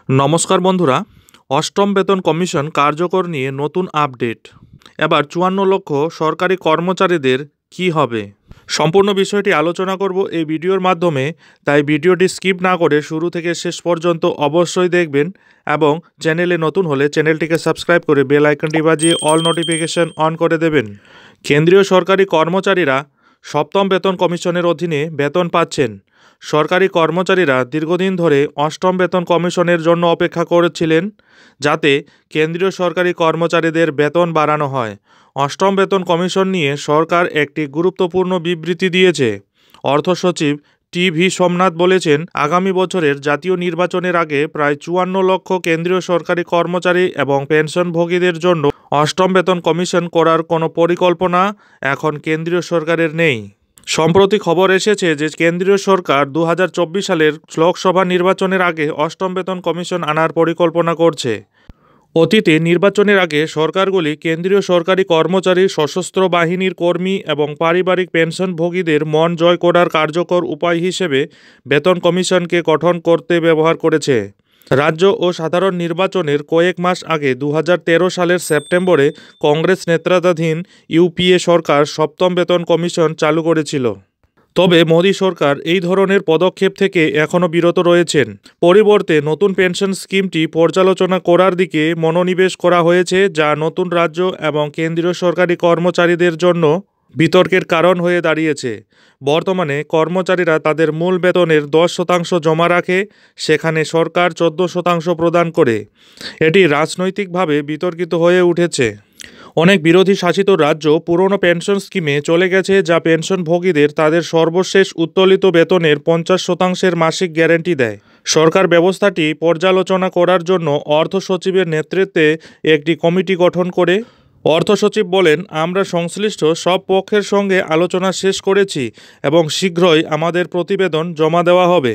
নমস্কার বন্ধুরা, অষ্টম বেতন কমিশন কার্যকর নিয়ে নতুন আপডেট। এবার 54 লক্ষ সরকারি কর্মচারীদের কি হবে, সম্পূর্ণ বিষয়টি আলোচনা করব এই ভিডিওর মাধ্যমে। তাই ভিডিওটি স্কিপ না করে শুরু থেকে শেষ পর্যন্ত অবশ্যই দেখবেন এবং চ্যানেলে নতুন হলে চ্যানেলটিকে সাবস্ক্রাইব করে বেল আইকনটি বাজিয়ে অল নোটিফিকেশন অন করে দেবেন। কেন্দ্রীয় সরকারি কর্মচারীরা সপ্তম বেতন কমিশনের অধীনে বেতন পাচ্ছেন। সরকারি কর্মচারীরা দীর্ঘদিন ধরে অষ্টম বেতন কমিশনের জন্য অপেক্ষা করেছিলেন, যাতে কেন্দ্রীয় সরকারি কর্মচারীদের বেতন বাড়ানো হয়। অষ্টম বেতন কমিশন নিয়ে সরকার একটি গুরুত্বপূর্ণ বিবৃতি দিয়েছে। অর্থ সচিব টি.ভি. সোমনাথ বলেছেন, আগামী বছরের জাতীয় নির্বাচনের আগে প্রায় 54 লক্ষ কেন্দ্রীয় সরকারি কর্মচারী এবং পেনশনভোগীদের জন্য অষ্টম বেতন কমিশন করার কোনো পরিকল্পনা এখন কেন্দ্রীয় সরকারের নেই। সম্প্রতি খবর এসেছে যে কেন্দ্রীয় সরকার 2024 সালের লোকসভা নির্বাচনের আগে অষ্টম বেতন কমিশন আনার পরিকল্পনা করছে। অতীতে নির্বাচনের আগে সরকারগুলি কেন্দ্রীয় সরকারি কর্মচারী, সশস্ত্র বাহিনীর কর্মী এবং পারিবারিক পেনশনভোগীদের মন জয় করার কার্যকর উপায় হিসেবে বেতন কমিশনকে গঠন করতে ব্যবহার করেছে। রাজ্য ও সাধারণ নির্বাচনের কয়েক মাস আগে 2013 সালের সেপ্টেম্বরে কংগ্রেস নেতৃত্বাধীন ইউপিএ সরকার সপ্তম বেতন কমিশন চালু করেছিল। তবে মোদী সরকার এই ধরনের পদক্ষেপ থেকে এখনও বিরত রয়েছেন। পরিবর্তে নতুন পেনশন স্কিমটি পর্যালোচনা করার দিকে মনোনিবেশ করা হয়েছে, যা নতুন রাজ্য এবং কেন্দ্রীয় সরকারি কর্মচারীদের জন্য বিতর্কের কারণ হয়ে দাঁড়িয়েছে। বর্তমানে কর্মচারীরা তাদের মূল বেতনের 10% জমা রাখে, সেখানে সরকার 14% প্রদান করে। এটি রাজনৈতিকভাবে বিতর্কিত হয়ে উঠেছে। অনেক বিরোধী শাসিত রাজ্য পুরনো পেনশন স্কিমে চলে গেছে, যা পেনশনভোগীদের তাদের সর্বশেষ উত্তোলিত বেতনের 50%-এর মাসিক গ্যারান্টি দেয়। সরকার ব্যবস্থাটি পর্যালোচনা করার জন্য অর্থ সচিবের নেতৃত্বে একটি কমিটি গঠন করে। অর্থ সচিব বলেন, আমরা সংশ্লিষ্ট সব পক্ষের সঙ্গে আলোচনা শেষ করেছি এবং শীঘ্রই আমাদের প্রতিবেদন জমা দেওয়া হবে।